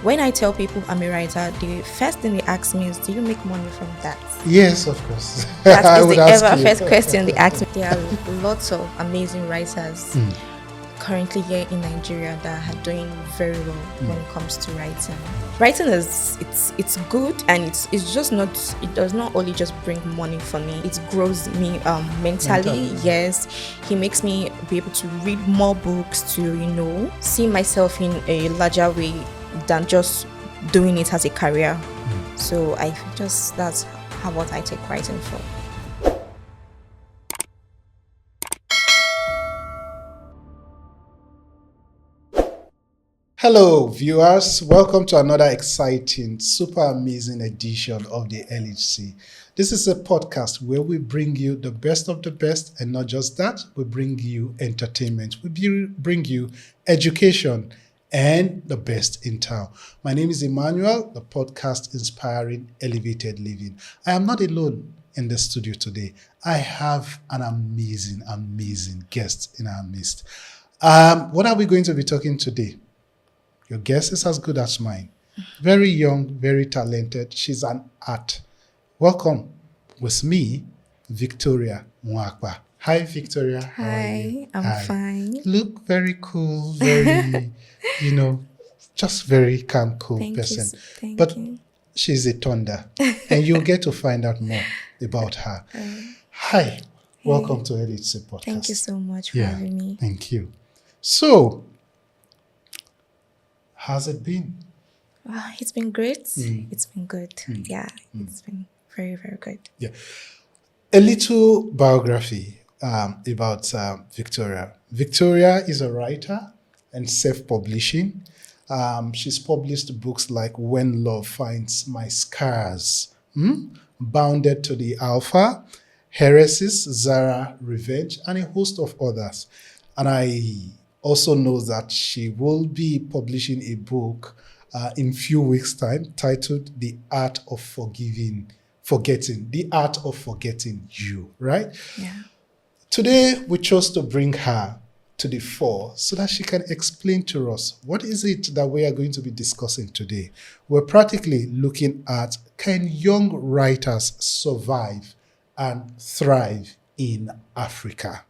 When I tell people I'm a writer, the first thing they ask me is, do you make money from that? Yes, of course. That I is would the ask ever you. first question they ask me. There are lots of amazing writers currently here in Nigeria that are doing very well when it comes to writing. Writing is it's good, and it's just not, it does not only just bring money for me. It grows me mentally. Yes, he makes me be able to read more books, to see myself in a larger way than just doing it as a career. So that's what I take writing for. Hello, viewers. Welcome to another exciting, super amazing edition of the LHC. This is a podcast where we bring you the best of the best, and not just that, we bring you entertainment, we bring you education, and the best in town. My name is Emmanuel, the podcast inspiring elevated living. I am not alone in the studio today. I have an amazing guest in our midst. What are we going to be talking today? Your guess is as good as mine. Very young, very talented. She's an art. Welcome with me, Victoria Mwakwa. Hi, Victoria. How are you? I'm fine. Look very cool, very, just very calm, cool Thank person. You. But she's a thunder, and you'll get to find out more about her. Hi, welcome to LHC Podcast. Thank you so much for having me. Thank you. So, how's it been? It's been great. It's been good. Yeah, it's been very, very good. Yeah. A little biography about Victoria. Victoria is a writer and self-publishing. She's published books like When Love Finds My Scars, Bounded to the Alpha, Heresies, Zara, Revenge, and a host of others. And I also knows that she will be publishing a book in few weeks' time titled The Art of Forgetting, The Art of Forgetting You, right? Yeah. Today, we chose to bring her to the fore so that she can explain to us what is it that we are going to be discussing today. We're practically looking at, can young writers survive and thrive in Africa?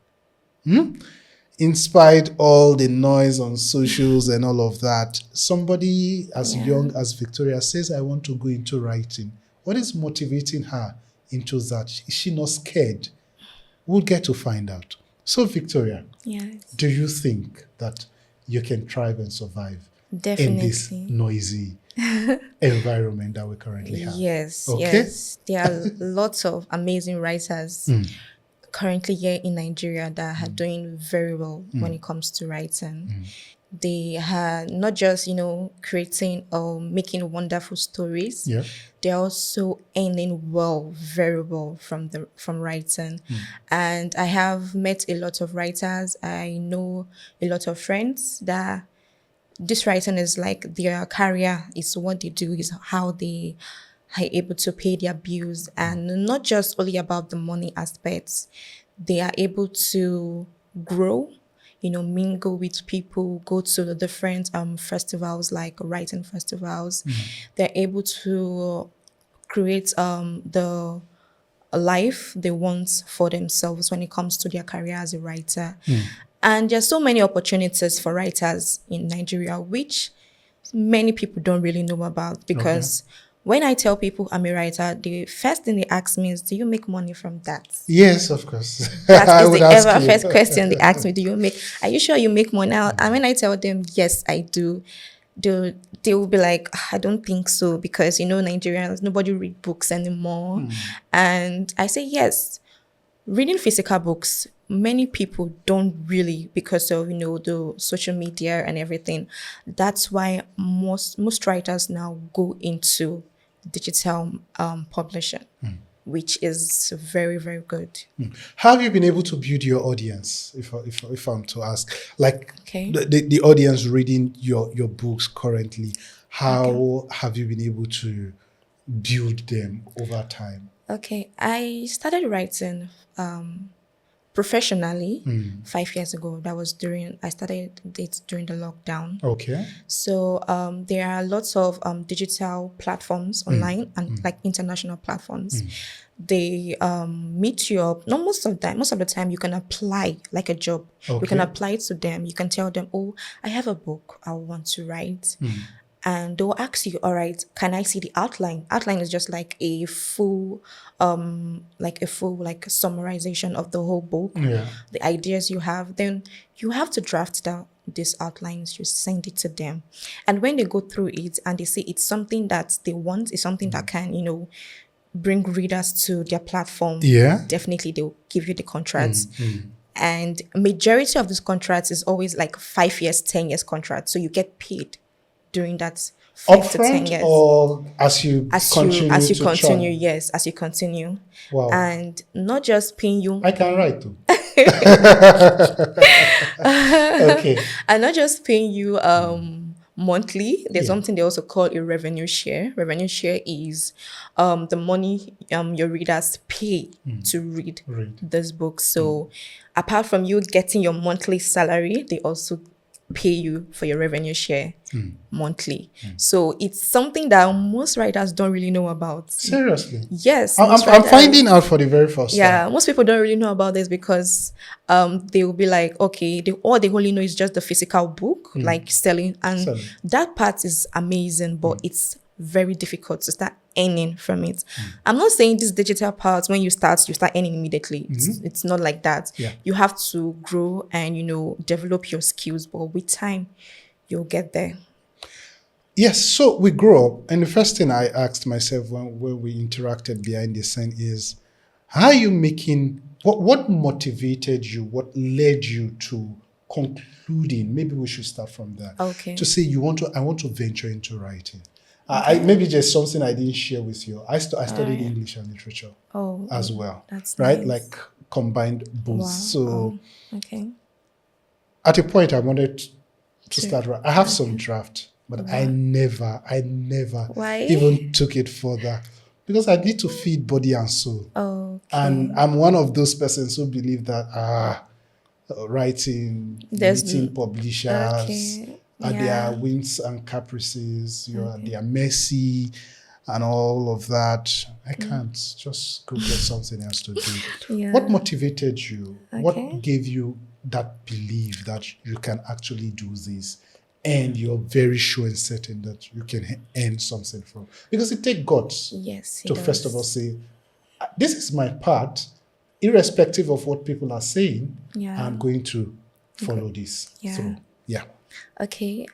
In spite all the noise on socials and all of that, somebody as young as Victoria says, I want to go into writing. What is motivating her into that? Is she not scared? We'll get to find out. So, Victoria, do you think that you can thrive and survive in this noisy environment that we currently have? Yes, okay? Yes. There are lots of amazing writers currently here in Nigeria that are doing very well when it comes to writing. They are not just, creating or making wonderful stories. Yeah. They're also earning very well from writing. And I have met a lot of writers. I know a lot of friends that this writing is like their career, is what they do, is how they are able to pay their bills, and not just only about the money aspects. They are able to grow, mingle with people, go to the different festivals, like writing festivals. They're able to create the life they want for themselves when it comes to their career as a writer. And there's so many opportunities for writers in Nigeria, which many people don't really know about, because when I tell people I'm a writer, the first thing they ask me is, do you make money from that? Yes, of course. That is the ever first question they ask me. Are you sure you make money? And when I tell them, yes, I do, they will be like, I don't think so, because, Nigerians, nobody read books anymore. And I say, yes, reading physical books, many people don't really, because of, the social media and everything. That's why most writers now go into digital publishing, which is very, very good. How have you been able to build your audience, if I'm to ask? Like the audience reading your books currently, how have you been able to build them over time? Okay, I started writing professionally, 5 years ago. That was I started it during the lockdown. Okay. So there are lots of digital platforms online and like international platforms. They meet you up. Not most of the time. Most of the time, you can apply like a job. You can Okay. apply it to them. You can tell them, "Oh, I have a book I want to write," and they'll ask you, "All right, can I see the outline?" Outline is just like a full, like summarization of the whole book, Yeah. the ideas you have. Then you have to draft down these outlines. You send it to them, and when they go through it and they see it's something that they want, it's something that can, bring readers to their platform. Yeah. Definitely, they'll give you the contracts. And majority of these contracts is always like 5 years, 10 years contract. So you get paid during that 5 to 10 Upfront years. or as you As you to continue, churn? yes, as you continue. Wow. And not just paying you I can write too. Okay. and not just paying you monthly. There's Yeah. something they also call a revenue share. Revenue share is the money your readers pay to read Read. this book. So apart from you getting your monthly salary, they also pay you for your revenue share monthly. So it's something that most writers don't really know about. Seriously. Yes, I'm most I'm writers- finding out for the very first yeah, time. most people don't really know about this because they will be like, okay, all they only know is just the physical book, like selling, and Selling. that part is amazing, but it's very difficult to start earning from it. I'm not saying this digital part when you start earning immediately. It's not like that. Yeah. You have to grow and develop your skills, but with time, you'll get there. Yes, so we grew up, and the first thing I asked myself when we interacted behind the scene is, how are you making, what motivated you, what led you to concluding, maybe we should start from that, Okay. to say I want to venture into writing. I maybe just something I didn't share with you. I studied English and literature as well, that's right? nice. Like combined both. Wow. So Okay. at a point I wanted to Sure. start. I have some draft, but I never Why? even took it further because I need to feed body and soul. Okay. And I'm one of those persons who believe that writing, meeting publishers, Okay. their Yeah. whims and caprices, their mercy and all of that. I can't. Just go get something else to do. Yeah. What motivated you? Okay. What gave you that belief that you can actually do this? And you're very sure and certain that you can earn something from. Because it takes guts Yes. to first of all say, this is my part, irrespective of what people are saying, Yeah. I'm going to follow this Yeah. through. Yeah. Okay.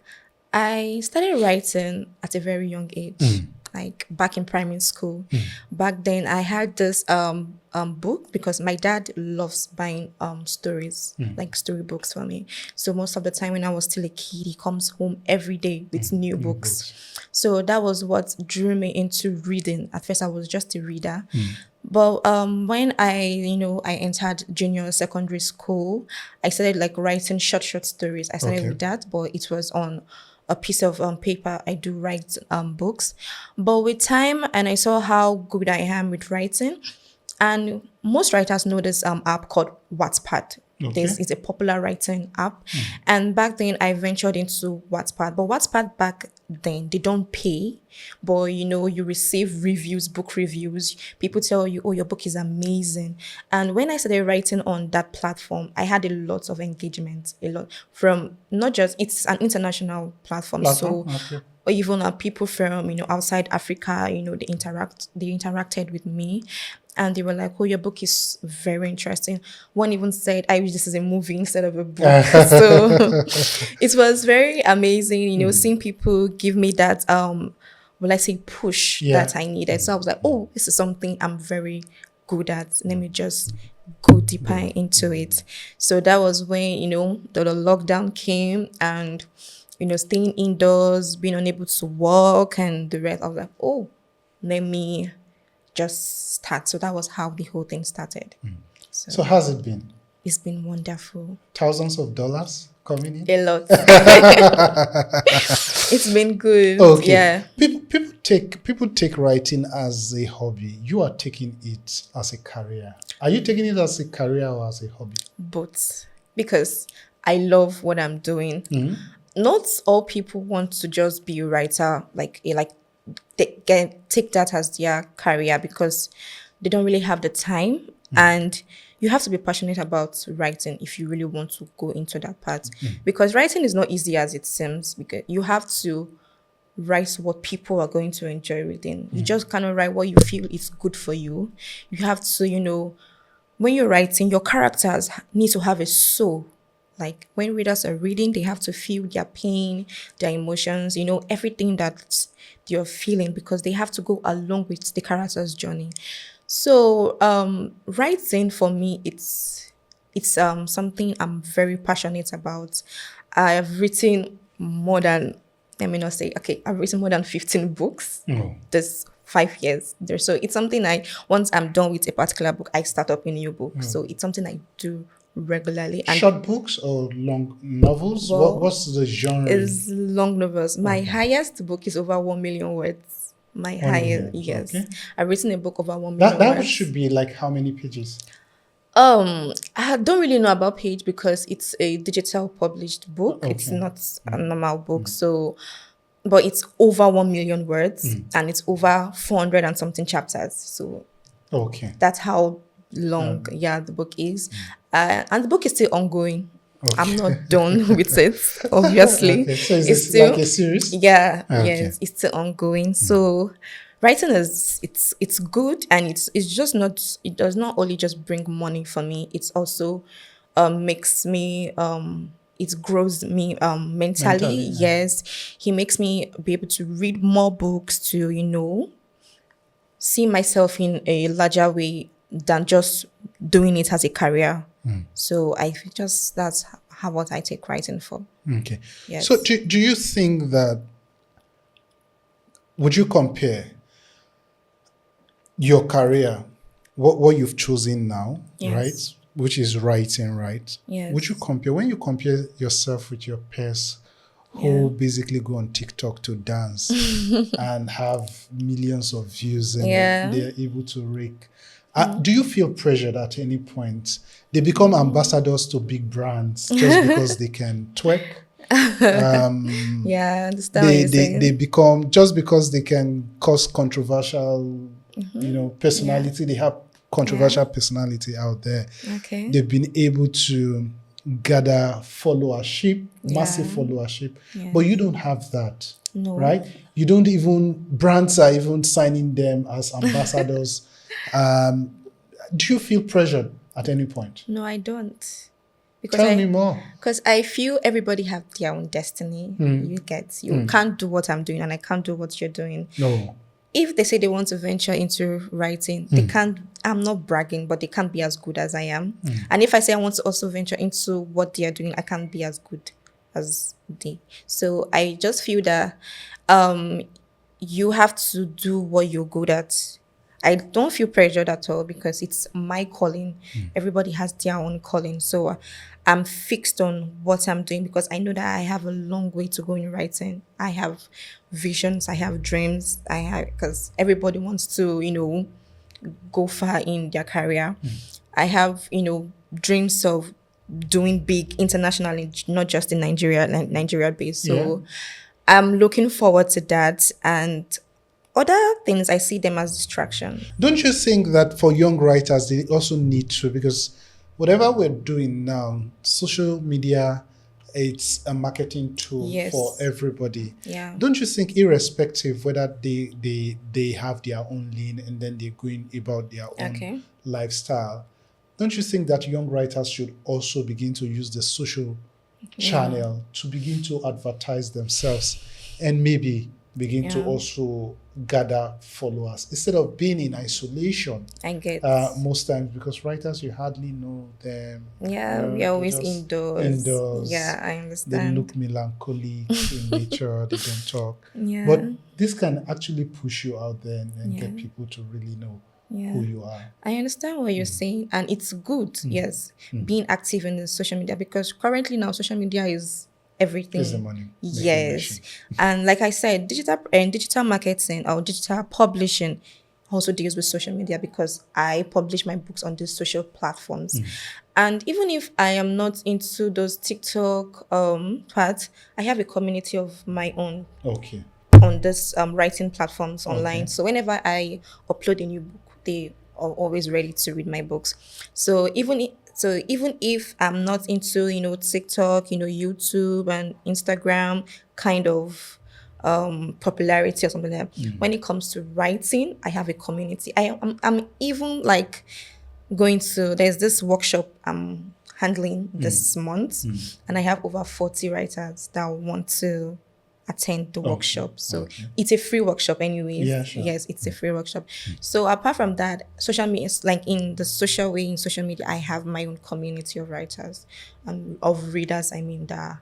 I started writing at a very young age, like back in primary school. Back then, I had this book because my dad loves buying stories, like storybooks for me. So most of the time when I was still a kid, he comes home every day with new books. So that was what drew me into reading. At first, I was just a reader. But when I entered junior secondary school, I started like writing short stories. I started with that, but it was on a piece of paper. I do write books. But with time, and I saw how good I am with writing, and most writers know this app called Wattpad. Okay. This is a popular writing app. And back then, I ventured into Wattpad. But Wattpad back then, they don't pay. But, you receive reviews, book reviews. People tell you, oh, your book is amazing. And when I started writing on that platform, I had a lot of engagement. A lot from not just, it's an international platform. So or even people from, outside Africa, they interacted with me. And they were like, oh, your book is very interesting. One even said, I wish this is a movie instead of a book. So it was very amazing, seeing people give me that, push that I needed. So I was like, oh, this is something I'm very good at. Let me just go deeper into it. So that was when, the lockdown came and, staying indoors, being unable to walk and the rest. I was like, oh, let me just start. So that was how the whole thing started. So how's it been? It's been wonderful. Thousands of dollars coming in? A lot. It's been good. Okay. Yeah. People take writing as a hobby. You are taking it as a career. Are you taking it as a career or as a hobby? But because I love what I'm doing. Mhm. Not all people want to just be a writer, like take that as their career because they don't really have the time, and you have to be passionate about writing if you really want to go into that part, because writing is not easy as it seems, because you have to write what people are going to enjoy reading. You just cannot write what you feel is good for you. You have to, when you're writing, your characters need to have a soul. Like when readers are reading, they have to feel their pain, their emotions, everything that you're feeling, because they have to go along with the character's journey. So writing for me, it's something I'm very passionate about. I've written more than, let me not say, okay, I've written more than 15 books No. this 5 years there. So it's something once I'm done with a particular book, I start up a new book. So it's something I do regularly. And Short books or long novels? well, What's the genre? is long novels. My highest book is over 1 million words. My 1 million. highest, yes. Okay. I've written a book over 1 That million that words. should be like how many pages? I don't really know about Page because it's a digital published book. It's Okay. not a normal book. So, but it's over 1 million words and it's over 400 and something chapters. So Okay. that's how long, the book is. And the book is still ongoing. I'm not done with it, obviously. Okay. So is It's this like still, a series? yeah, Okay. yes, it's still ongoing. So writing is it's good, and it's just not, it does not only just bring money for me, it's also makes me it grows me mentally. Mentally, yeah. Yes, he makes me be able to read more books, to see myself in a larger way than just doing it as a career. So I just, that's how what I take writing for. Okay. Yes. So do you think that, would you compare your career, what you've chosen now, Yes. right? Which is writing, right? Yes. Would you compare, when you compare yourself with your peers who basically go on TikTok to dance and have millions of views and Yeah. they're able to rake? Do you feel pressured at any point? They become ambassadors to big brands just because they can twerk. Yeah, I understand what They, you're they saying. they become, just because they can cause controversial, personality. They have controversial personality out there. Okay. They've been able to gather followership, massive Yeah. followership, Yeah. but you don't have that, No. right? You don't even, brands are even signing them as ambassadors. Do you feel pressured at any point? No, I don't. Tell me more. Because I feel everybody have their own destiny. You can't do what I'm doing, and I can't do what you're doing. No. If they say they want to venture into writing, they can't, I'm not bragging, but they can't be as good as I am. And if I say I want to also venture into what they are doing, I can't be as good as they. So I just feel that you have to do what you're good at. I don't feel pressured at all because it's my calling. Everybody has their own calling. So I'm fixed on what I'm doing because I know that I have a long way to go in writing. I have visions, I have dreams, because everybody wants to, go far in their career. I have, dreams of doing big internationally, not just in Nigeria, like Nigeria based. So I'm looking forward to that. And other things, I see them as distraction. Don't you think that for young writers, they also need to, because whatever we're doing now, social media, it's a marketing tool Yes. for everybody. Yeah. Don't you think, irrespective whether they have their own lane and then they're going about their own Okay. lifestyle, don't you think that young writers should also begin to use the social channel to begin to advertise themselves and maybe begin to also gather followers instead of being in isolation? I get. Most times, because writers, you hardly know them. Yeah, we're they're always just indoors. indoors. Yeah, I They understand. look melancholic in nature. They don't talk. Yeah. But this can actually push you out there and get Yeah. people to really know Yeah. who you are. I understand what you're saying, and it's good, yes, being active in the social media, because currently now social media is Is the everything. money making Yes. machine. And like I said, digital marketing or digital publishing also deals with social media because I publish my books on these social platforms. And even if I am not into those TikTok parts, I have a community of my own Okay. on this writing platforms online. Okay. So whenever I upload a new book, they are always ready to read my books. So even if I'm not into TikTok, YouTube and Instagram kind of popularity or something like that, when it comes to writing, I have a community. I'm even like going to there's this workshop I'm handling this month, and I have over 40 writers that want to attend the Okay. workshop. So Okay. it's a free workshop anyways. Yeah, sure. Yes, it's a free workshop. So apart from that, social media is like in the social way in social media, I have my own community of writers and of readers, I mean, that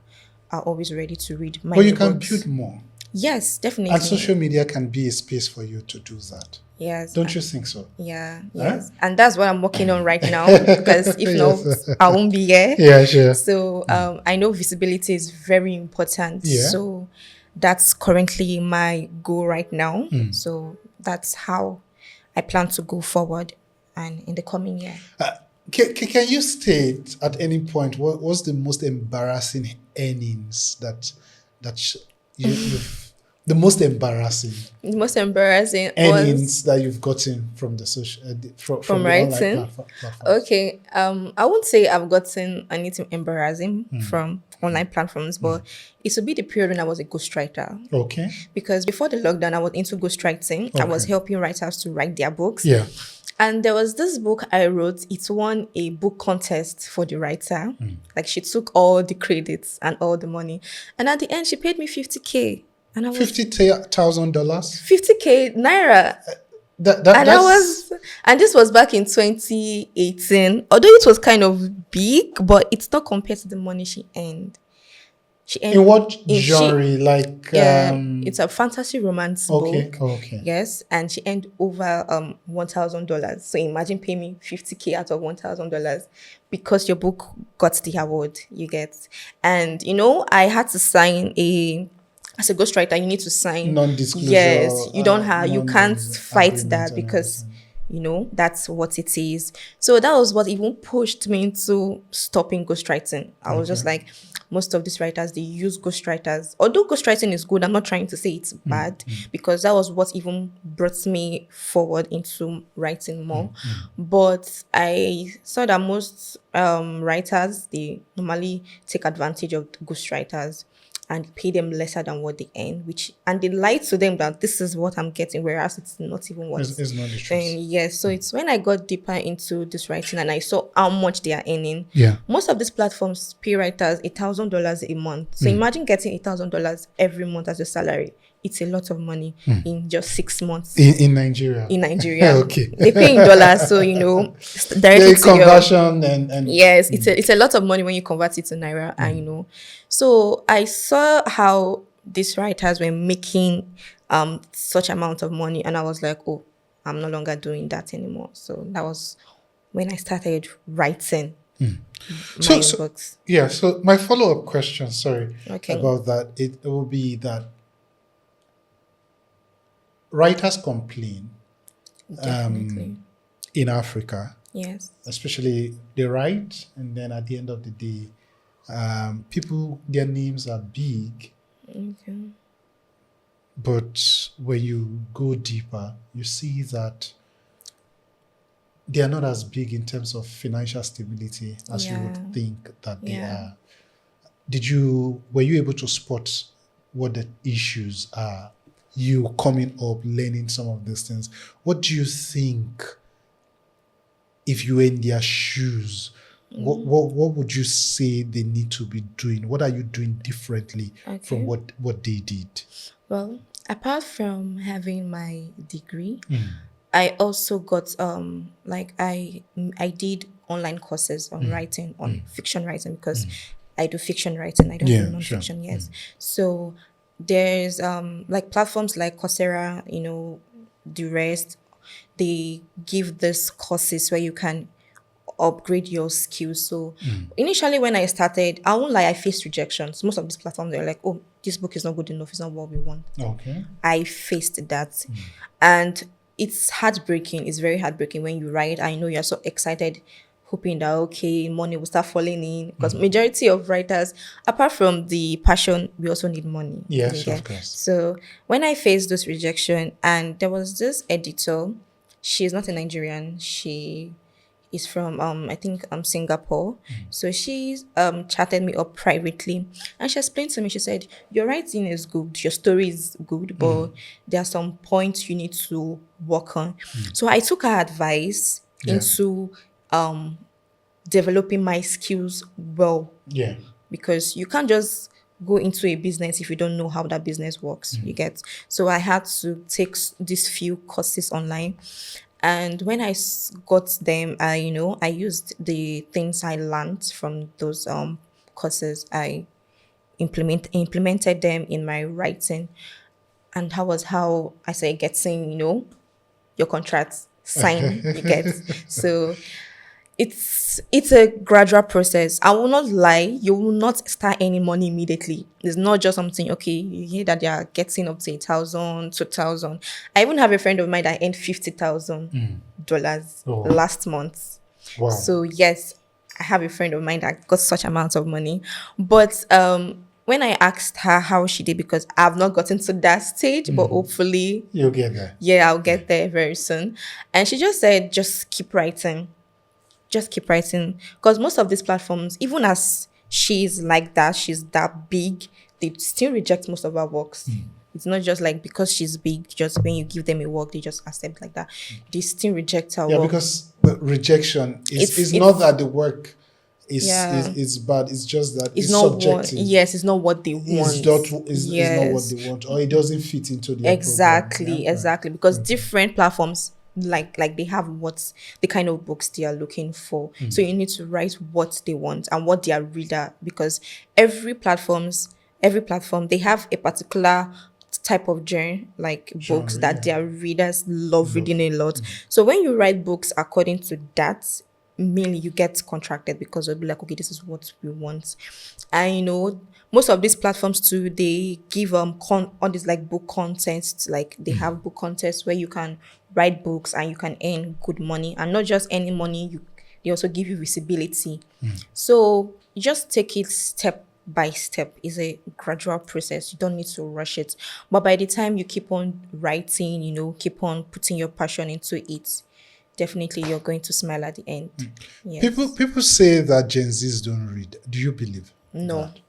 are always ready to read my But you new can books. build more. Yes, And definitely. social media can be a space for you to do that. Yes. Don't you think so? Yeah, Huh? yes. And that's what I'm working on right now because if not, Yes. I won't be here. Yeah, sure. So I know visibility is very important. Yeah. So that's currently my goal right now. So that's how I plan to go forward and in the coming year. Can you state at any point what was the most embarrassing earnings you've the most embarrassing The most embarrassing earnings was that you've gotten from the social from from the online writing. platforms? Okay. I won't say I've gotten anything embarrassing from online platforms, but it would be the period when I was a ghostwriter. Okay. Because before the lockdown, I was into ghostwriting. I was Okay. helping writers to write their books. Yeah. And there was this book I wrote. It won a book contest for the writer. Like she took all the credits and all the money. And at the end, she paid me 50K. And I was $50,000. 50K naira. And this was back in 2018. Although it was kind of big, but it's not compared to the money she earned. In what genre? Like it's a fantasy romance okay, book. okay. Yes, and she earned over $1,000. So imagine paying me 50K out of $1,000 because your book got the award. You get, and I had to sign as a ghostwriter, you need to sign Non-disclosure. Yes, you don't have, you can't fight agreement that and because everything. that's what it is. So that was what even pushed me into stopping ghostwriting. I was just like, most of these writers, they use ghostwriters. Although ghostwriting is good, I'm not trying to say it's bad because that was what even brought me forward into writing more. But I saw that most writers, they normally take advantage of ghostwriters and pay them lesser than what they earn, and they lie to them that this is what I'm getting, whereas it's not even what. It's not the truth. Yes, so it's when I got deeper into this writing and I saw how much they are earning. Yeah. Most of these platforms pay writers $1,000 a month. So imagine getting $1,000 every month as your salary. It's a lot of money in just 6 months. In Nigeria. In Nigeria, Okay. they pay in dollars, so directly The to your conversion and yes, it's a lot of money when you convert it to naira, and so I saw how these writers were making such amount of money, and I was like, oh, I'm no longer doing that anymore. So that was when I started writing my books. Yeah, so my follow-up question, sorry, Okay. about that, it will be that writers complain Definitely. in Africa, Yes. especially they write, and then at the end of the day, people, their names are big, Okay. but when you go deeper, you see that they are not as big in terms of financial stability as you Yeah. would think that they Yeah. are. Were you able to spot what the issues are? You coming up, learning some of these things. What do you think, if you were in their shoes, what would you say they need to be doing? What are you doing differently from what they did? Well, apart from having my degree, I also got I did online courses on writing, on fiction writing, because I do fiction writing, I don't do non-fiction. Sure. Yes. So there's like platforms like Coursera, the rest, they give these courses where you can upgrade your skills. So initially when I started, I won't lie, I faced rejections. Most of these platforms, they're like, oh, this book is not good enough, it's not what we want. Okay. I faced that. And it's heartbreaking. It's very heartbreaking when you write. I know you're so excited, hoping that, okay, money will start falling in. Because majority of writers, apart from the passion, we also need money. Yes, You of get? course. So when I faced this rejection, and there was this editor, she's not a Nigerian. She is from I think Singapore. So she chatted me up privately, and she explained to me. She said, "Your writing is good, your story is good, but there are some points you need to work on." So I took her advice Yeah. into developing my skills well, Yeah. because you can't just go into a business if you don't know how that business works. You get? So I had to take these few courses online, and when I got them, I used the things I learned from those courses. I implemented them in my writing, and that was how I started getting your contract signed. You get? So it's a gradual process. I will not lie, you will not start any money immediately. It's not just something, okay, you hear that they are getting up to 1,000, 2,000. I even have a friend of mine that earned $50,000 Oh. last month. Wow. So yes, I have a friend of mine that got such amounts of money. But when I asked her how she did, because I've not gotten to that stage, but hopefully You'll get there. yeah, I'll get there very soon. And she just said, just keep writing. Just keep writing. Because most of these platforms, even as she's like that, she's that big, they still reject most of our works. It's not just like because she's big, just when you give them a work, they just accept like that. They still reject our Yeah, work. because the rejection is It's not that the work Yeah. is bad. It's just that it's it's not what, subjective. yes, it's not what they want. Is not what they want, or it doesn't fit into their Exactly, program. Yeah? exactly. Because different platforms like they have what's the kind of books they are looking for. So you need to write what they want and what their reader, because every platform they have a particular type of genre, like books Genre, that yeah. their readers love reading a lot. So when you write books according to that, mainly you get contracted, because they'll be like, okay, this is what we want. And most of these platforms too, they give all these like book contests, like they have book contests where you can write books and you can earn good money, and not just any money, they also give you visibility. So you just take it step by step. It's a gradual process. You don't need to rush it. But by the time you keep on writing, keep on putting your passion into it, definitely you're going to smile at the end. Yes. People say that Gen Zs don't read. Do you believe No. that?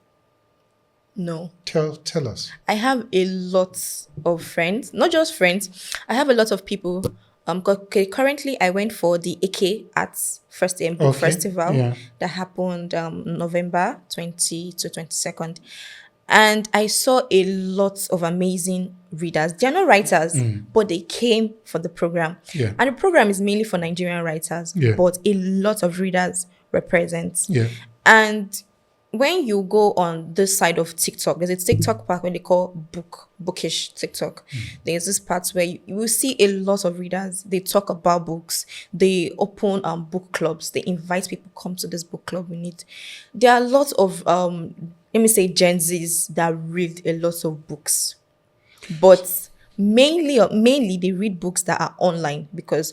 No. Tell us. I have a lot of friends, not just friends. I have a lot of people. Currently, I went for the AK Arts Book Okay, Festival yeah. that happened November 20 to 22nd. And I saw a lot of amazing readers. They're not writers, but they came for the program. Yeah. And the program is mainly for Nigerian writers, Yeah. but a lot of readers represent. Yeah. And when you go on this side of TikTok, there's a TikTok part when they call bookish TikTok. There's this part where you will see a lot of readers. They talk about books. They open book clubs. They invite people come to this book club. There are lots of let me say Gen Zs that read a lot of books, but mainly they read books that are online, because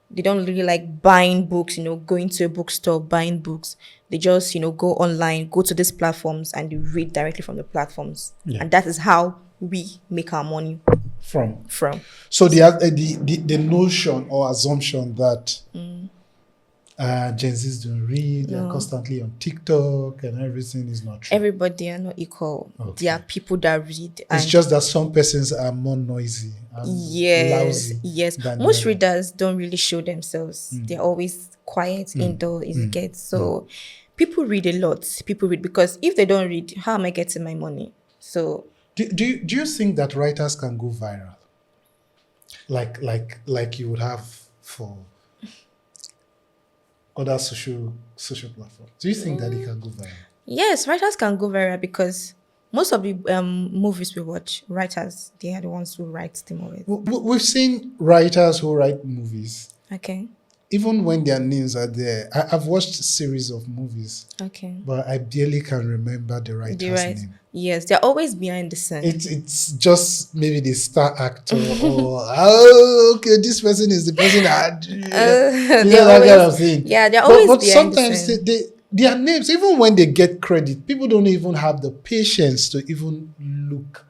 they don't really like buying books, going to a bookstore, buying books. They just, go online, go to these platforms, and they read directly from the platforms. Yeah. And that is how we make our money From. So the notion or assumption that Gen Zs don't read, they're constantly on TikTok and everything is not true. everybody are not equal. Okay. There are people that read. It's just that some persons are more noisy and lousy. Yes. than the Most other. readers don't really show themselves. They're always quiet indoors. So people read a lot. People read, because if they don't read, how am I getting my money? So Do you think that writers can go viral? Like you would have for other social platforms. Do you think that it can go viral? yes, writers can go viral, because most of the movies we watch, writers, they are the ones who write the movies. We've seen writers who write movies Okay. even when their names are there, I've watched a series of movies, Okay. but I barely can remember the The writer's right. name. Yes, they're always behind the scene. It's just maybe the star actor or oh okay, this person is the person that They're that kind always, of thing. yeah, they're But always behind the sometimes scene. their names, even when they get credit, people don't even have the patience to even look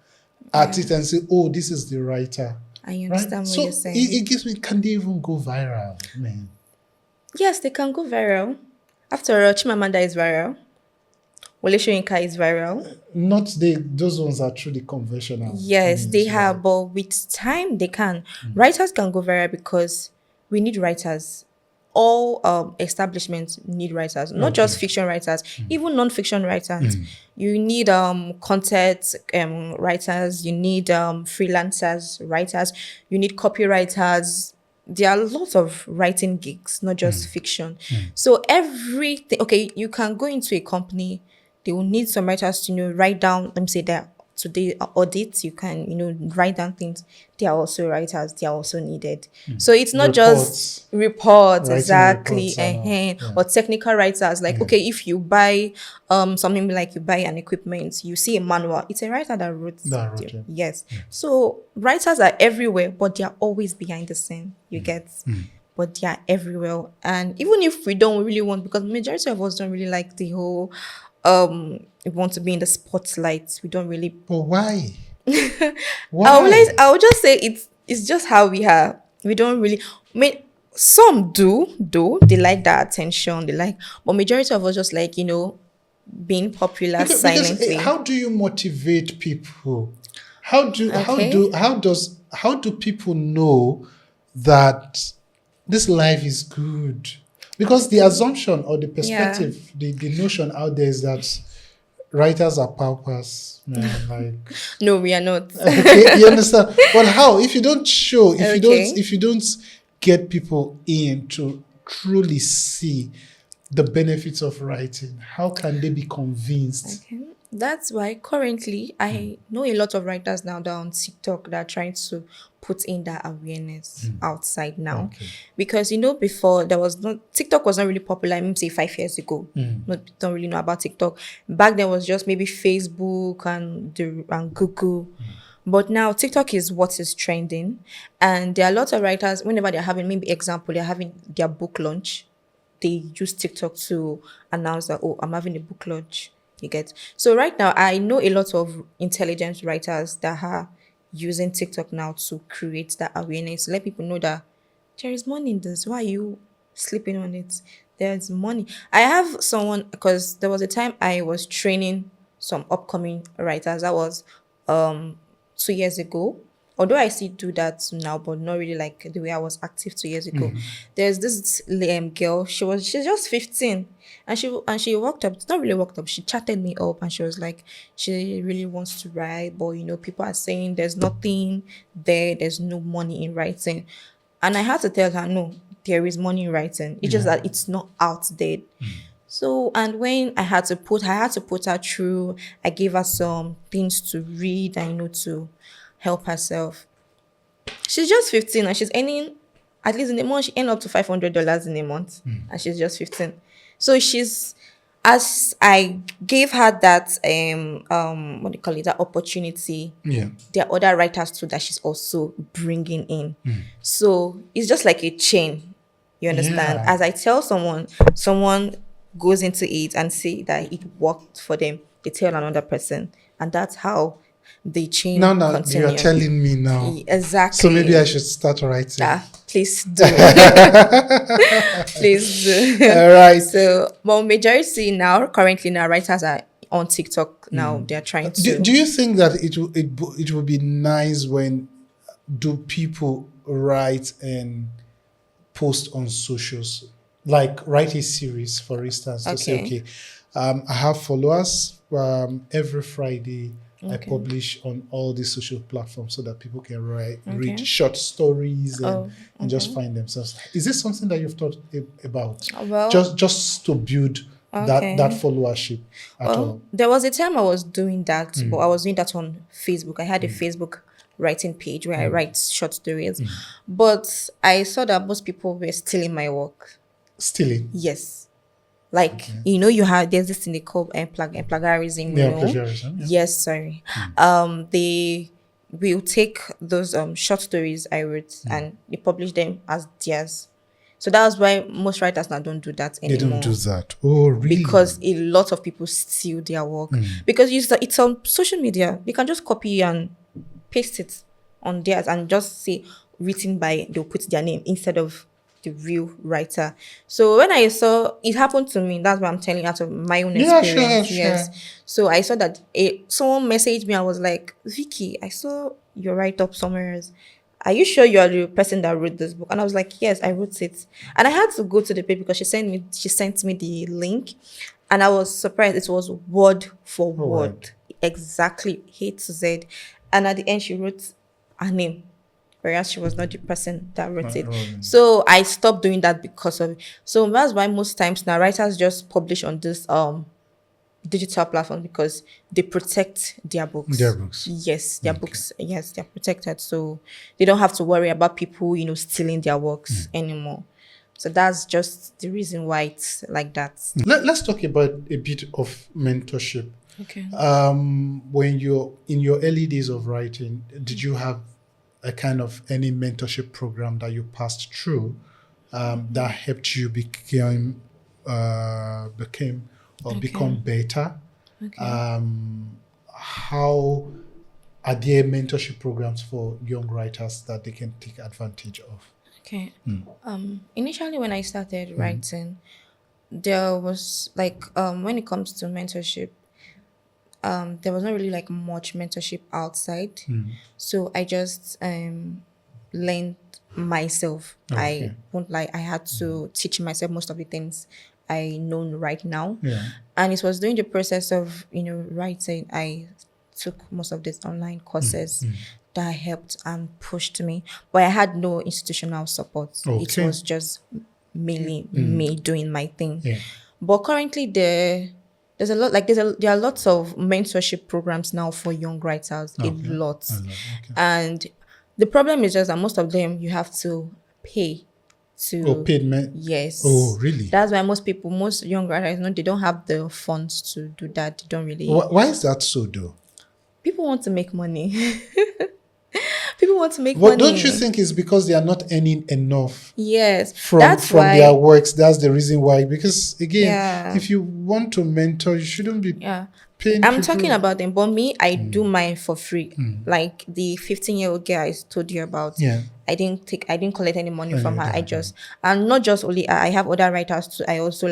at Yeah, it and say, oh, this is the writer. I Right? understand what you're So saying. it gives me, can they even go viral, man? Yes, they can go viral. After all, Chimamanda is viral. Wole Soyinka is viral. Not those ones are truly conventional Yes, they means, right? have, but with time they can. Writers can go viral because we need writers. All establishments need writers, not just Okay. fiction writers, even non-fiction writers. You need content writers, you need freelancers, writers, you need copywriters. There are lots of writing gigs, not just fiction. So everything, okay, you can go into a company, they will need some writers to write down, let me say that today audits, you can write down things. They are also writers, they are also needed. So it's not just Reports, reports writing exactly, reports and all. Yeah. or technical writers, like Yeah. okay, if you buy something, like you buy an equipment, you see a manual, it's a writer that wrote That wrote it. yes. So writers are everywhere, but they are always behind the scene, you get. But they are everywhere, and even if we don't really want, because majority of us don't really like the whole we want to be in the spotlight, we don't really. But why? I Why? will just say it's just how we are. We don't really. I mean, some do they like that attention, they like, but majority of us just like being popular Because silently. how do you motivate people? Okay. How do people know that this life is good? Because the assumption or the Yeah. perspective, the notion out there is that writers are paupers, man. Like, No, we are not. okay, you understand? But how? If you don't show, Okay. if you don't get people in to truly see the benefits of writing, how can they be convinced? Okay. That's why currently I know a lot of writers now that are on TikTok that are trying to put in that awareness outside now. Okay. Because before there was not TikTok was not really popular, maybe say 5 years ago. Not don't really know about TikTok. Back then was just maybe Facebook and Google. But now TikTok is what is trending. And there are lots of writers, whenever they're having, maybe example, they're having their book launch, they use TikTok to announce that, oh, I'm having a book launch. You get. So right now, I know a lot of intelligent writers that are using TikTok now to create that awareness, let people know that there is money in this. Why are you sleeping on it? There's money. I have someone, because there was a time I was training some upcoming writers. That was 2 years ago. Although I still do that now, but not really like the way I was active 2 years ago. There's this girl. She's just 15, and she walked up. It's not really walked up. She chatted me up, and she was like, she really wants to write, but people are saying there's nothing there. There's no money in writing, and I had to tell her, no, there is money in writing. It's just that it's not out there. So, and when I had to put her through, I gave her some things to read and, to help herself. She's just 15 and she's earning, at least in a month, she earn up to $500 in a month. And she's just 15. So as I gave her that, what do you call it, that opportunity, Yeah. there are other writers too that she's also bringing in. So it's just like a chain. You understand? Yeah. As I tell someone goes into it and see that it worked for them, they tell another person, and that's how the chain Now you are continue. telling me now. So maybe I Exactly. should start writing. Yeah, please do. Please do. All right. So, well, majority now, currently now, writers are on TikTok now. They're trying Do to. you think that it would be nice when do people write and post on socials, like write a series, for instance, to say, Okay. okay, I have followers. Every Friday, I Okay. publish on all the social platforms so that people can read Okay. short stories Oh, and just find themselves. Is this something that you've thought about? Well, Just to build that okay. followership at Well, all? there was a time I was doing that, but I was doing that on Facebook. I had a Facebook writing page where I write short stories. But I saw that most people were stealing my work. Stealing. Yes. Like, there's this thing they call plagiarism, Yeah, plagiarism. Yeah. Yes, sorry. They will take those short stories I wrote and they publish them as theirs. So that's why most writers now don't do that They anymore. don't do that. Oh, really? Because a lot of people steal their work. Because it's on social media. They can just copy and paste it on theirs and just say written by, they'll put their name instead of the real writer. So when I saw it happened to me, that's what I'm telling you out of my own Yeah, experience. sure. Yes. So I saw that someone messaged me. I was like, Vicky, I saw your write up somewhere else. Are you sure you are the person that wrote this book? And I was like, yes, I wrote it. And I had to go to the page because she sent me the link, and I was surprised. It was word for word, exactly A to Z. And at the end, she wrote her name, whereas she was not the person that wrote it. So I stopped doing that because of it. So that's why most times now writers just publish on this digital platform because they protect their books. Yes, their books. Yes, they're protected. So they don't have to worry about people, stealing their works anymore. So that's just the reason why it's like that. Let's talk about a bit of mentorship. Okay. When you're in your early days of writing, did you have a kind of any mentorship program that you passed through that helped you become better? Okay. How are there mentorship programs for young writers that they can take advantage of? Okay. Initially when I started writing, there was like when it comes to mentorship, there was not really like much mentorship outside. So I just learned myself. I won't lie, I had to teach myself most of the things I know right now. And it was during the process of writing, I took most of these online courses that helped and pushed me, but I had no institutional support. It was just mainly me doing my thing. But currently there's a lot, like there are lots of mentorship programs now for young writers. A lot. And the problem is just that most of them you have to pay to. Yes. Oh, really? That's why most young writers, they don't have the funds to do that. They don't really. Why is that so, though? People want to make money. People want to make money. Don't you think it's because they are not earning enough? Yes, from their works. That's the reason why. Because again, if you want to mentor, you shouldn't be paying. I'm talking about them, but me, I do mine for free. Like the 15-year-old girl I told you about. I didn't collect any money from her. And not just only I have other writers too. I also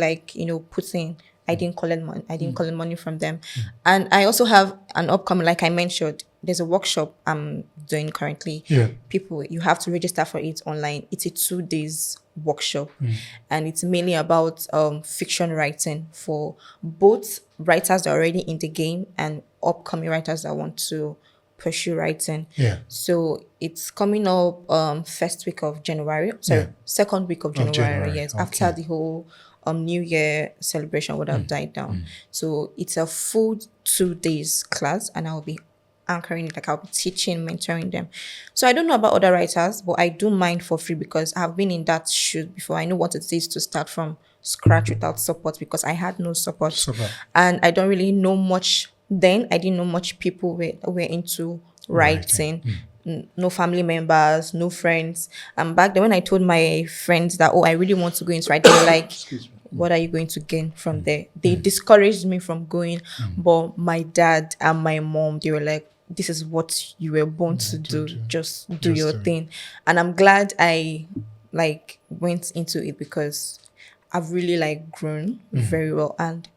put in. I didn't collect money. I didn't collect money from them. And I also have an upcoming, like I mentioned, there's a workshop I'm doing currently. People, you have to register for it online. It's a 2 days workshop. And it's mainly about fiction writing for both writers that are already in the game and upcoming writers that want to pursue writing. So it's coming up first week of January. Sorry, second week of January. Yes, after the whole New Year celebration would have died down. So it's a full 2 days class, and I'll be anchoring it, like I'll be teaching, mentoring them. So I don't know about other writers, but I do mine for free because I've been in that shoes before. I know what it is to start from scratch without support because I had no support. And I don't really know much then. I didn't know much people were into writing. No family members, no friends. And back then when I told my friends that, I really want to go into writing, they were like, what are you going to gain from there? They discouraged me from going. But my dad and my mom, they were like, this is what you were born to do. Just do your thing. And I'm glad I went into it because I've really grown very well. And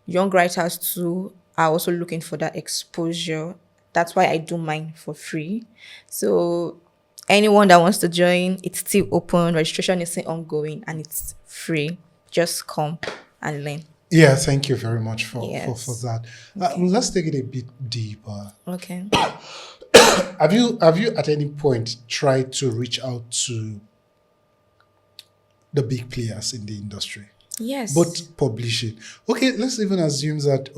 young writers too are also looking for that exposure. That's why I do mine for free. So anyone that wants to join, it's still open. Registration is still ongoing and it's free. Just come and learn. Yeah, thank you very much for that. Let's take it a bit deeper. Okay. Have you at any point tried to reach out to the big players in the industry? But Yes. publishing. Okay, let's even assume that,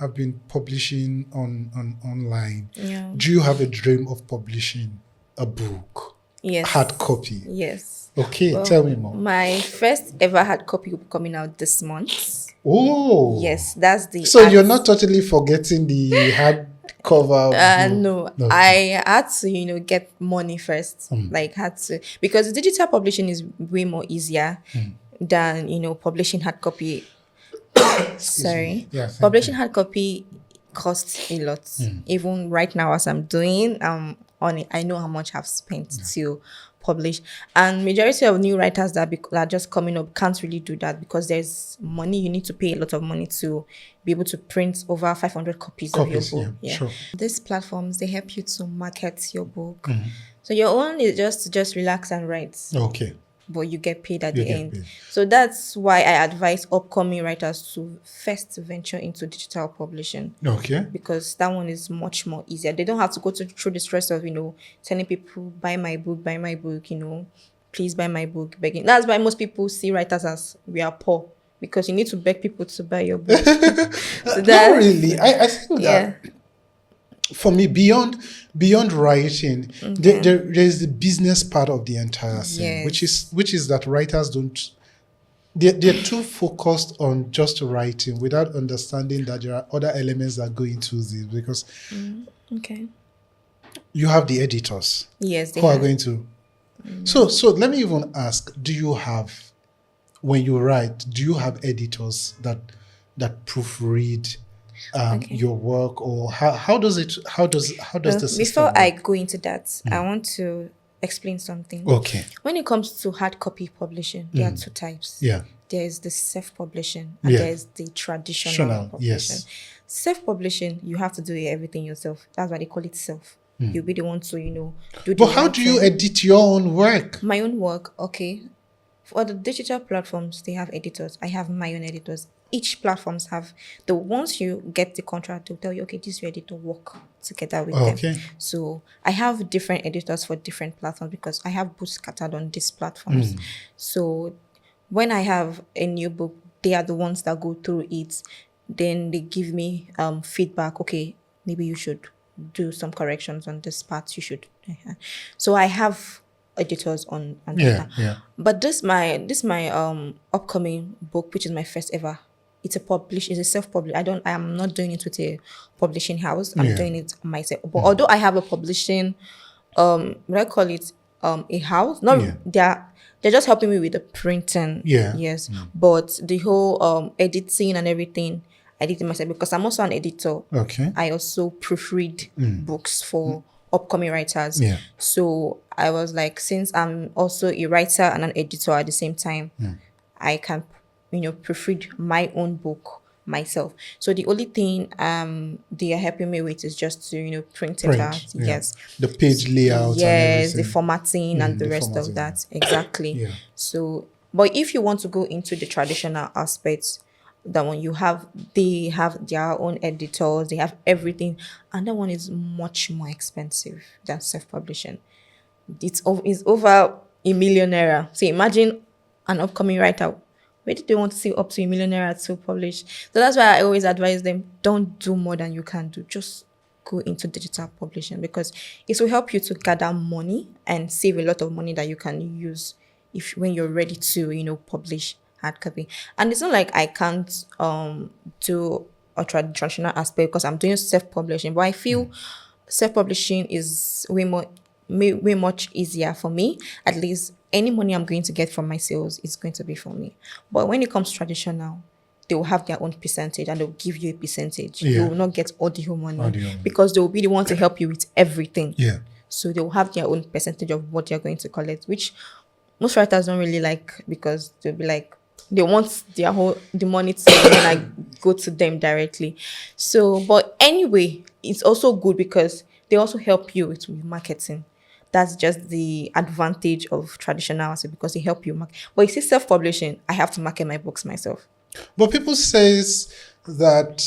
I've been publishing on online. Yeah. Do you have a dream of publishing a book? Hard Yes. copy. Yes. Okay, Well, tell me more. my first ever hard copy will be coming out this month. Oh. Yes, that's the So you're not totally forgetting the hardcover book. no, Okay. I had to, get money first. Like had to because digital publishing is way more easier than, publishing hard copy. Excuse me. Sorry. Yeah, thank Publishing you. hard copy costs a lot. Even right now as I'm doing on it, I know how much I've spent to publish. And majority of new writers that are just coming up can't really do that because there's money. You need to pay a lot of money to be able to print over 500 copies of your Copies, book. yeah, sure. These platforms, they help you to market your book. So your own is just relax and write, Okay. but you get paid at You the get end. paid. So that's why I advise upcoming writers to first venture into digital publishing Okay. because that one is much more easier. They don't have to go through the stress of, telling people, buy my book, please buy my book, begging. That's why most people see writers as we are poor because you need to beg people to buy your book. So Not really. I think yeah. that for me, beyond writing, there's the business part of the entire thing, Yes. which is that writers don't. They're too focused on just writing without understanding that there are other elements that go into this because Okay. you have the editors Yes, they who are have. going to. So let me even ask: do you have, when you write, do you have editors that proofread your work, or how does the system Before work? I go into that, I want to explain something. Okay. When it comes to hard copy publishing, there are two types. Yeah. There is the self-publishing and Yeah. there is the traditional Traditional, publishing. yes. Self-publishing, you have to do everything yourself. That's why they call it self. You'll be the one to, do the But how do you writing. edit your own work? My own work, okay. For the digital platforms, they have editors. I have my own editors. Each platforms have once you get the contract, they'll tell you, okay, this is your editor, work together with them. Okay. So I have different editors for different platforms because I have books scattered on these platforms. So when I have a new book, they are the ones that go through it. Then they give me feedback. Okay, maybe you should do some corrections on this part. You should. So I have editors on Yeah, that. yeah. But this my upcoming book, which is my first ever. It's a self-publish. I am not doing it with a publishing house. I'm Yeah. doing it myself. But although I have a publishing what I call it a house. Not Yeah. they're just helping me with the printing. Yeah. Yes. But the whole editing and everything, I did it myself because I'm also an editor. Okay. I also proofread books for upcoming writers. Yeah. So I was like, since I'm also a writer and an editor at the same time, I can, proofread my own book myself. So the only thing they are helping me with is just to, print it out. Yeah. Yes. The page layout and Yes, the everything. formatting and the the rest formatting, of that. Exactly. Yeah. So, but if you want to go into the traditional aspects, that one they have their own editors, they have everything, and that one is much more expensive than self-publishing. It's over $1 million naira. So imagine an upcoming writer. Where did they want to see up to $1 million naira to publish? So that's why I always advise them, don't do more than you can do. Just go into digital publishing because it will help you to gather money and save a lot of money that you can use when you're ready to, publish hard copy. And it's not like I can't do a traditional aspect because I'm doing self-publishing, but I feel self-publishing is way much easier for me. At least any money I'm going to get from my sales is going to be for me. But when it comes traditional, they will have their own percentage and they'll give you a percentage. Yeah. You will not get all the whole money All the whole money. because they will be the one to help you with everything. Yeah. So they will have their own percentage of what you're going to collect, which most writers don't really like because they'll be like, they want the money to go to them directly. So, but anyway, it's also good because they also help you with marketing. That's just the advantage of traditional aspect because they help you market. But you see, self-publishing, I have to market my books myself. But people says that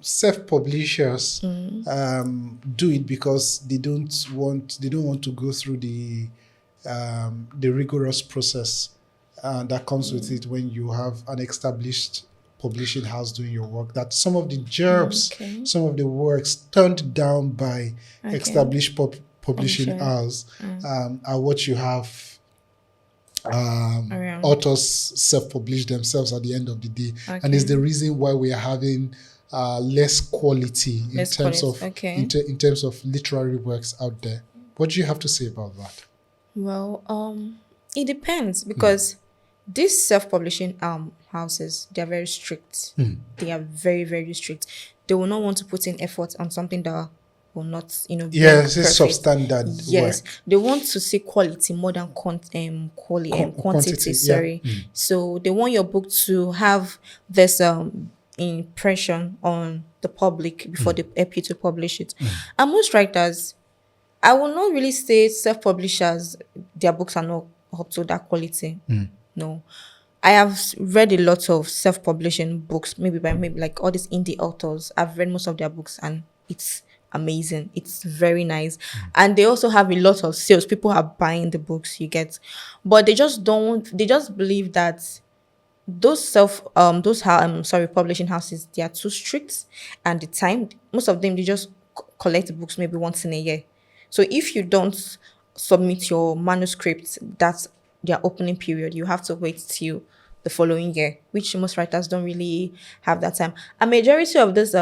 self-publishers do it because they don't want to go through the rigorous process that comes with it when you have an established publishing house doing your work, that some of the gerbs, Okay. some of the works turned down by Okay. established publishing Publisher. house are what you have Around. authors self-publish themselves at the end of the day. Okay. And it's the reason why we are having less quality in Less terms quality. of Okay. in terms of literary works out there. What do you have to say about that? Well, it depends because these self-publishing houses, they are very strict. They are very, very strict. They will not want to put in effort on something that will not, bring Yes, it's perfect. substandard Yes, work. they want to see quality more than quantity. Quantity, yeah. Sorry, so they want your book to have this impression on the public before they help you to publish it. And most writers, I will not really say self-publishers, their books are not up to that quality. No. I have read a lot of self-publishing books, maybe like all these indie authors. I've read most of their books and it's amazing. It's very nice. And they also have a lot of sales. People are buying the books you get. But they just believe that publishing houses, they are too strict, and the time, most of them, they just collect books maybe once in a year. So if you don't submit your manuscript, that's their opening period, you have to wait till the following year, which most writers don't really have that time. A majority of these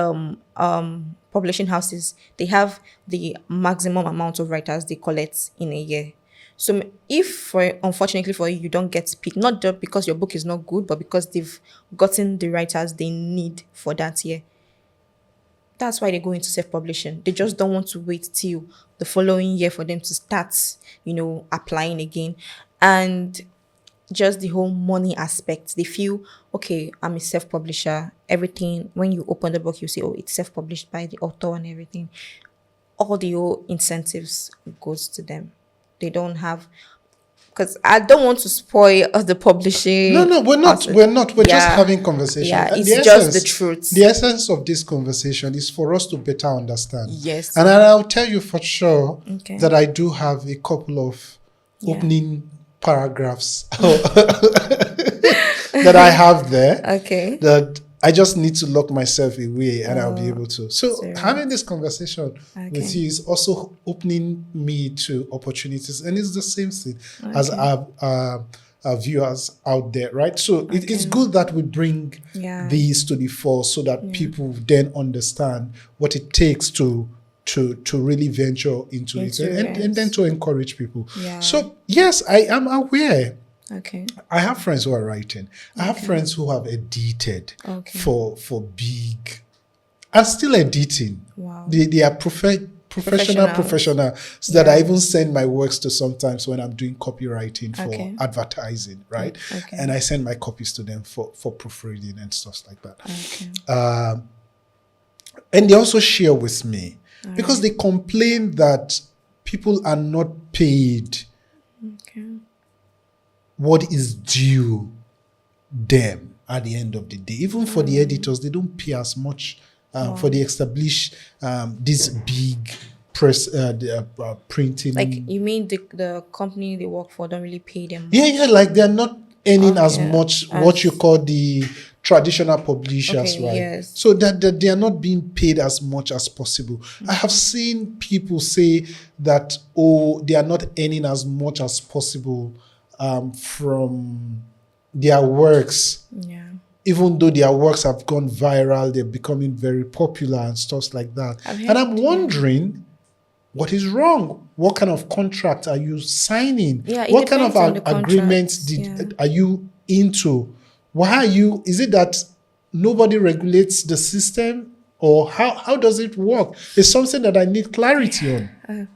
publishing houses, they have the maximum amount of writers they collect in a year. So if, unfortunately for you, you don't get picked, not just because your book is not good, but because they've gotten the writers they need for that year, that's why they go into self-publishing. They just don't want to wait till the following year for them to start, applying again. And just the whole money aspect. They feel, okay, I'm a self-publisher. Everything, when you open the book, you see, oh, it's self-published by the author and everything. All the whole incentives goes to them. They don't have, because I don't want to spoil the publishing. No, we're not. process. We're not. We're just Yeah. having conversation. Yeah, And it's just the truth. The essence of this conversation is for us to better understand. Yes. And I'll tell you for sure Okay. that I do have a couple of Yeah. opening paragraphs that I have there. Okay. That I just need to lock myself away and I'll be able to. So serious. having this conversation with Okay. you is also opening me to opportunities. And it's the same thing as our viewers out there, right? So it's good that we bring Yeah. these to the fore so that people then understand what it takes to really venture into it and then to encourage people. Yeah. So yes, I am aware. Okay. I have friends who are writing. I have friends who have edited for big and still editing. Wow. They are professional so that I even send my works to sometimes when I'm doing copywriting for advertising, right? Okay. And I send my copies to them for proofreading and stuff like that. Okay. And they also share with me because they complain that people are not paid Okay. what is due them at the end of the day. Even for the editors, they don't pay as much for the established this big press printing. Like, you mean the company they work for don't really pay them? Yeah, like they're not earning as much what you call the traditional publishers, right? Yes. So that they are not being paid as much as possible. I have seen people say that, they are not earning as much as possible from their works. Yeah. Even though their works have gone viral, they're becoming very popular and stuff like that. And I'm wondering, what is wrong? What kind of contract are you signing? Yeah, it what kind of depends on the agreements are you into? Why are you? Is it that nobody regulates the system, or how does it work? It's something that I need clarity on.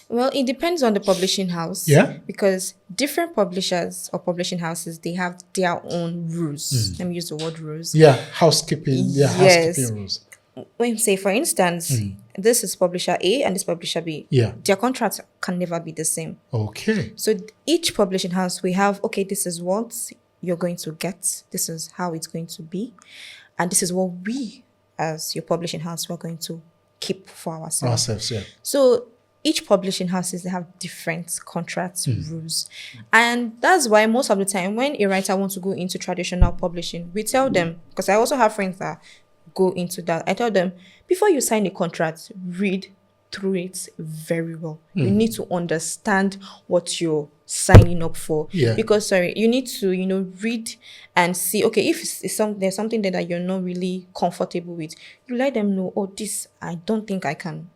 Well, it depends on the publishing house. Yeah. Because different publishers or publishing houses, they have their own rules. Let me use the word rules. Yeah, housekeeping. Yeah, Yes. housekeeping rules. When say, for instance, this is publisher A and this publisher B. Yeah. Their contracts can never be the same. Okay. So each publishing house, we have, okay, this is what you're going to get. This is how it's going to be. And this is what we, as your publishing house, we're going to keep for ourselves. Yeah. So each publishing houses, they have different contract rules. And that's why most of the time when a writer wants to go into traditional publishing, we tell them, because I also have friends that go into that, I tell them, before you sign a contract, read through it very well. You need to understand what you're signing up for. Yeah. Because you need to, read and see, okay, if there's something there that you're not really comfortable with, you let them know, oh, this, I don't think I can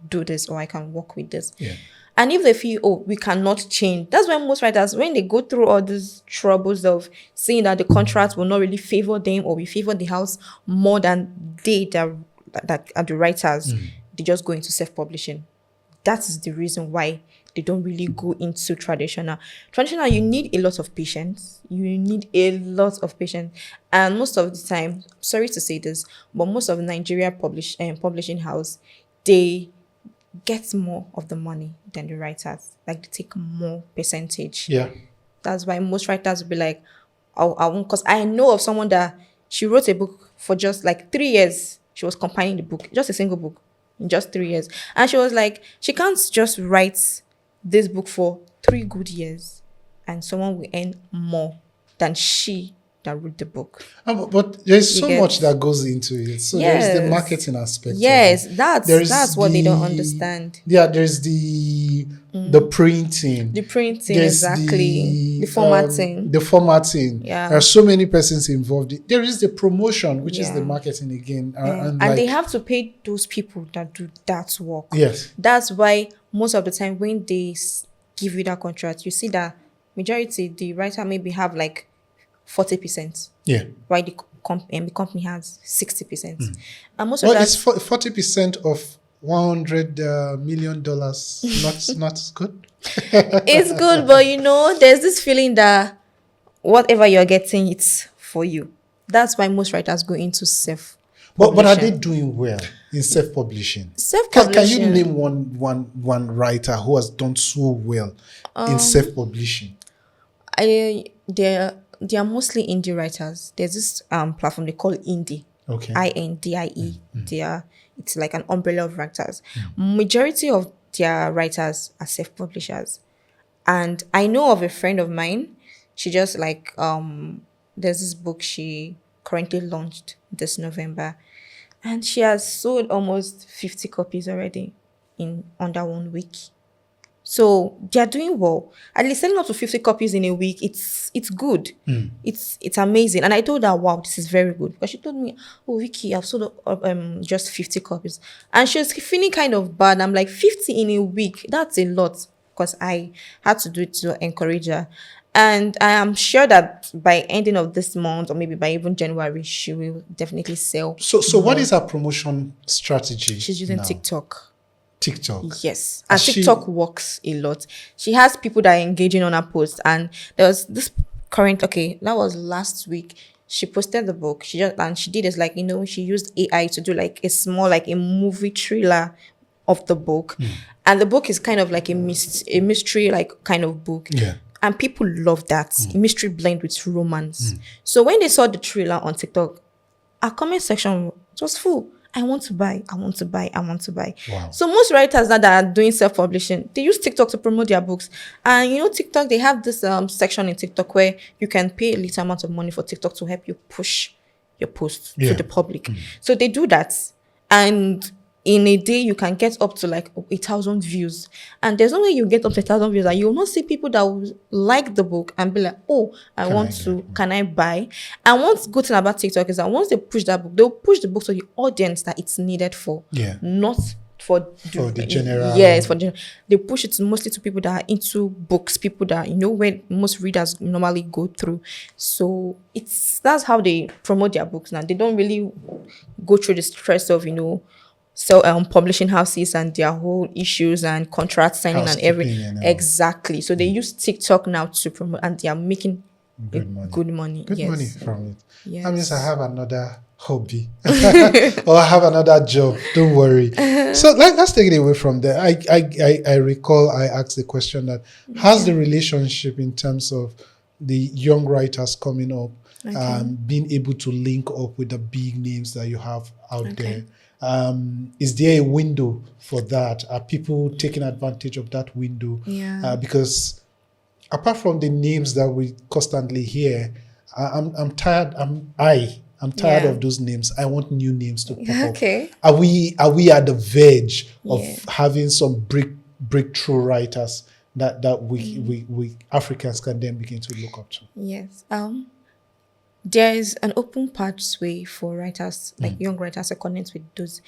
do this, or I can work with this. Yeah. And if they feel, oh, we cannot change, that's why most writers, when they go through all these troubles of seeing that the contract will not really favor them, or we favor the house more than that are the writers, they just go into self-publishing. That is the reason why they don't really go into traditional. Traditional, you need a lot of patience. And most of the time, sorry to say this, but most of Nigeria publishing house, they get more of the money than the writers. Like, they take more percentage. Yeah. That's why most writers will be like, I won't, because I know of someone that she wrote a book for just like 3 years. She was compiling the book, just a single book, in just 3 years. And she was like, she can't just write this book for 3 good years and someone will earn more than she that wrote the book. But there's so much that goes into it. So there's the marketing aspect. Yes, that's what they don't understand. Yeah, there's the printing. The printing, there's exactly. The formatting. The formatting. Yeah. There are so many persons involved. There is the promotion, which is the marketing again. And they have to pay those people that do that work. Yes. That's why most of the time when they give you that contract, you see that majority, the writer maybe have like 40%. Yeah. While the company has 60%. And most of that, it's 40% of $100 million. Not good. It's good, but there's this feeling that whatever you're getting, it's for you. That's why most writers go into self. But are they doing well in self-publishing? Can you name one writer who has done so well in self-publishing? They are mostly indie writers. There's this platform they call Indie. Okay. INDIE. It's like an umbrella of writers. Majority of their writers are self-publishers. And I know of a friend of mine. She just like there's this book she currently launched this November. And she has sold almost 50 copies already in under 1 week. So they are doing well. At least selling up to 50 copies in a week, it's good. It's amazing. And I told her, wow, this is very good. But she told me, oh, Vicky, I've sold just 50 copies. And she was feeling kind of bad. I'm like, 50 in a week, that's a lot. Because I had to do it to encourage her. And I am sure that by ending of this month, or maybe by even January, she will definitely sell. So what is her promotion strategy? She's using now? TikTok. Yes. And TikTok works a lot. She has people that are engaging on her posts. And there was this that was last week. She posted the book. She did is like, she used AI to do like a small, like a movie trailer of the book. And the book is kind of like a mystery, like kind of book. Yeah. And people love that. Mystery blend with romance. So when they saw the trailer on TikTok, our comment section was full. I want to buy. Wow. So most writers now that are doing self-publishing, they use TikTok to promote their books. And TikTok, they have this section in TikTok where you can pay a little amount of money for TikTok to help you push your post to the public. So they do that. And in a day, you can get up to like 1,000 views. And there's no way you get up to 1,000 views and you will not see people that will like the book and be like, oh, can I buy? And one good thing about TikTok is that once they push that book, they'll push the book to the audience that it's needed for. Yeah. Not for the general. Yes, for general. They push it mostly to people that are into books, people that, where most readers normally go through. So that's how they promote their books now. They don't really go through the stress of, publishing houses and their whole issues and contract signing and everything. Exactly. So they use TikTok now to promote, and they are making good money. Good money from it. Yes. That means I have another hobby or I have another job. Don't worry. So let's take it away from there. I recall I asked the question that how's the relationship in terms of the young writers coming up and being able to link up with the big names that you have out there. Is there a window for that? Are people taking advantage of that window? Yeah. Because apart from the names that we constantly hear, I'm tired. I'm tired Yeah. of those names. I want new names to pop up. Okay. Are we at the verge of Yeah. having some breakthrough writers that we Africans can then begin to look up to? Yes. There is an open pathway for writers, like young writers, to connect with those.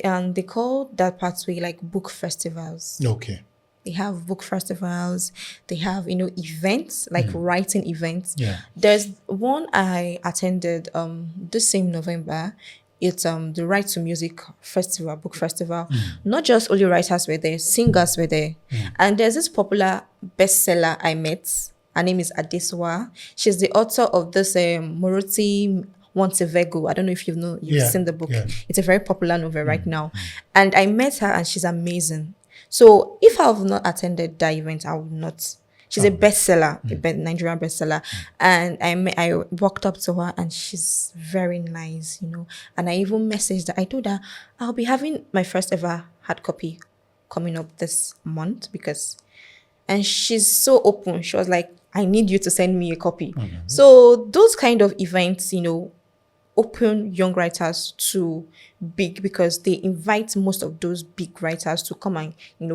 And they call that pathway like book festivals. Okay. They have book festivals. They have, events, like writing events. Yeah. There's one I attended this same November. It's the Right to Music Festival, book festival. Not just only writers were there, singers were there. And there's this popular bestseller I met. Her name is Adeswa. She's the author of this Moroti Montevego. I don't know if you've Yeah, seen the book. yeah. It's a very popular novel right now. And I met her and she's amazing. So if I have not attended that event, I would not. She's a bestseller, a Nigerian bestseller. And I walked up to her and she's very nice, And I even messaged her. I told her I'll be having my first ever hard copy coming up this month and she's so open. She was like, I need you to send me a copy. So those kind of events, open young writers to big, because they invite most of those big writers to come and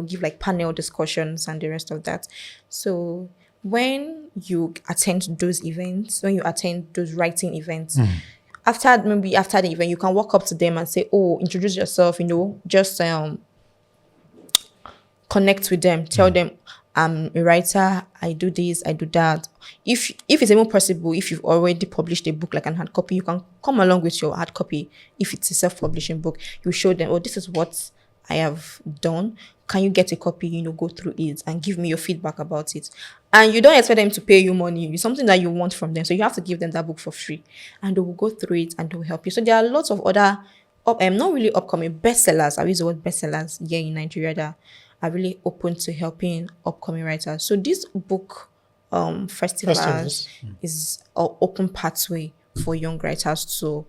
give like panel discussions and the rest of that. So when you attend those events, when you attend those writing events, after the event, you can walk up to them and say, oh, introduce yourself, just connect with them, tell them I'm a writer, I do this, I do that. If it's even possible, if you've already published a book like an hard copy, you can come along with your hard copy. If it's a self-publishing book, you show them, oh, this is what I have done. Can you get a copy, go through it and give me your feedback about it? And you don't expect them to pay you money. It's something that you want from them. So you have to give them that book for free. And they will go through it and they will help you. So there are lots of other, not really upcoming bestsellers. I use the word bestsellers here in Nigeria that are really open to helping upcoming writers. So this book festivals is an open pathway for young writers to,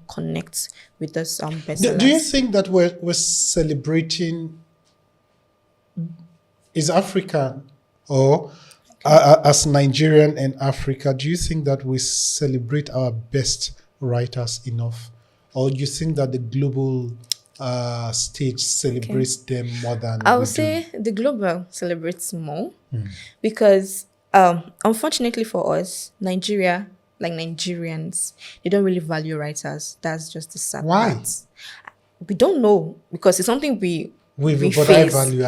connect with this bestsellers. Do you think that we're celebrating is Africa or as Nigerian and Africa? Do you think that we celebrate our best writers enough, or do you think that the global stage celebrates them more than I we would do? say the global celebrates more because unfortunately for us, Nigeria, like Nigerians, they don't really value writers. That's just the sad Why? part. We don't know, because it's something we But face. I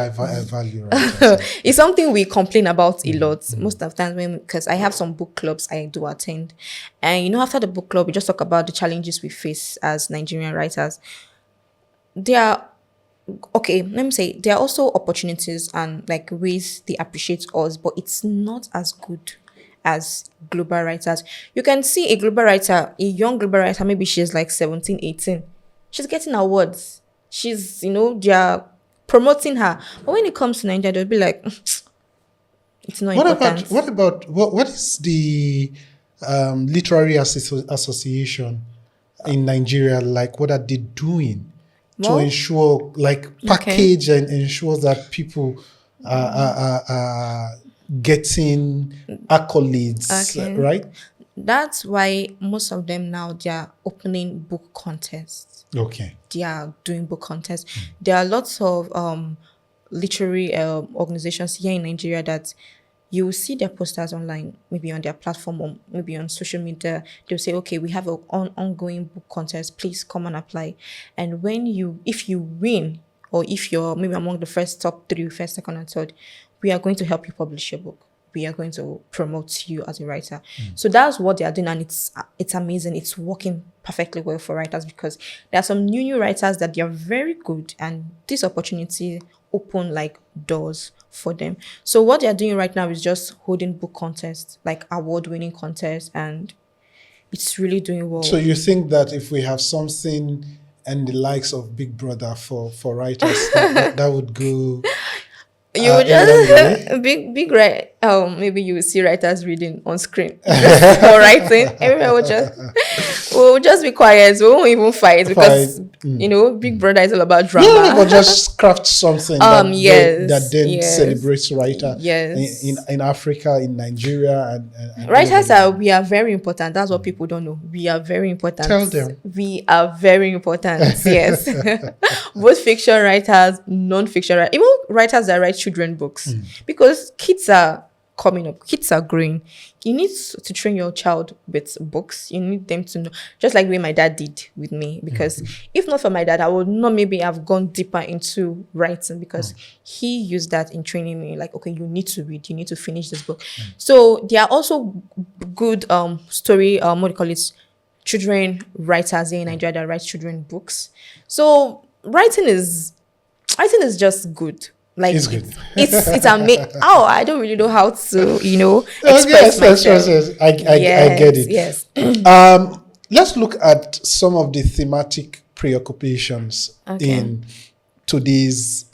value writers. It's something we complain about a lot most of the time, because I have some book clubs I do attend, and after the book club we just talk about the challenges we face as Nigerian writers. There are also opportunities and like ways they appreciate us, but it's not as good as global writers. You can see a global writer, a young global writer, maybe she's like 17, 18. She's getting awards. She's, they are promoting her. But when it comes to Nigeria, they'll be like, it's not important. What is the literary association in Nigeria like? What are they doing to ensure, like, package and ensure that people are getting accolades, right? That's why most of them now, they are opening book contests. Okay. They are doing book contests. There are lots of literary organizations here in Nigeria that you will see their posters online, maybe on their platform or maybe on social media. They'll say, okay, we have an ongoing book contest. Please come and apply. And if you win, or if you're maybe among the top 3, first, second, and third, we are going to help you publish your book. We are going to promote you as a writer. So that's what they are doing, and it's amazing. It's working perfectly well for writers, because there are some new writers that they are very good, and this opportunity open like doors for them. So what they are doing right now is just holding book contests, like award-winning contests, and it's really doing well. So you think that if we have something and the likes of Big Brother for writers, that would go? You would just big right. Maybe you will see writers reading on screen for writing. Everyone would just We'll just be quiet. We won't even fight because Fine. Big Brother is all about No, but drama. just craft something that Yes, then yes, celebrates writer yes. in Africa, in Nigeria, and all over Writers the are world. we are very important. That's what people don't know. We are very important. Tell them. We are very important. Yes. Both fiction writers, non-fiction writers, even writers that write children books. Because kids are coming up, kids are growing. You need to train your child with books. You need them to know, just like the way my dad did with me. Because if not for my dad, I would not maybe have gone deeper into writing because he used that in training me. Like, okay, you need to read, you need to finish this book. So there are also good story, what do you call it, children writers here in Nigeria that write children books. So writing is just good. Like It's good. it's amazing. Oh, I don't really know how to, Okay, express myself. yes. I get Yes, it. yes. Let's look at some of the thematic preoccupations Okay. in today's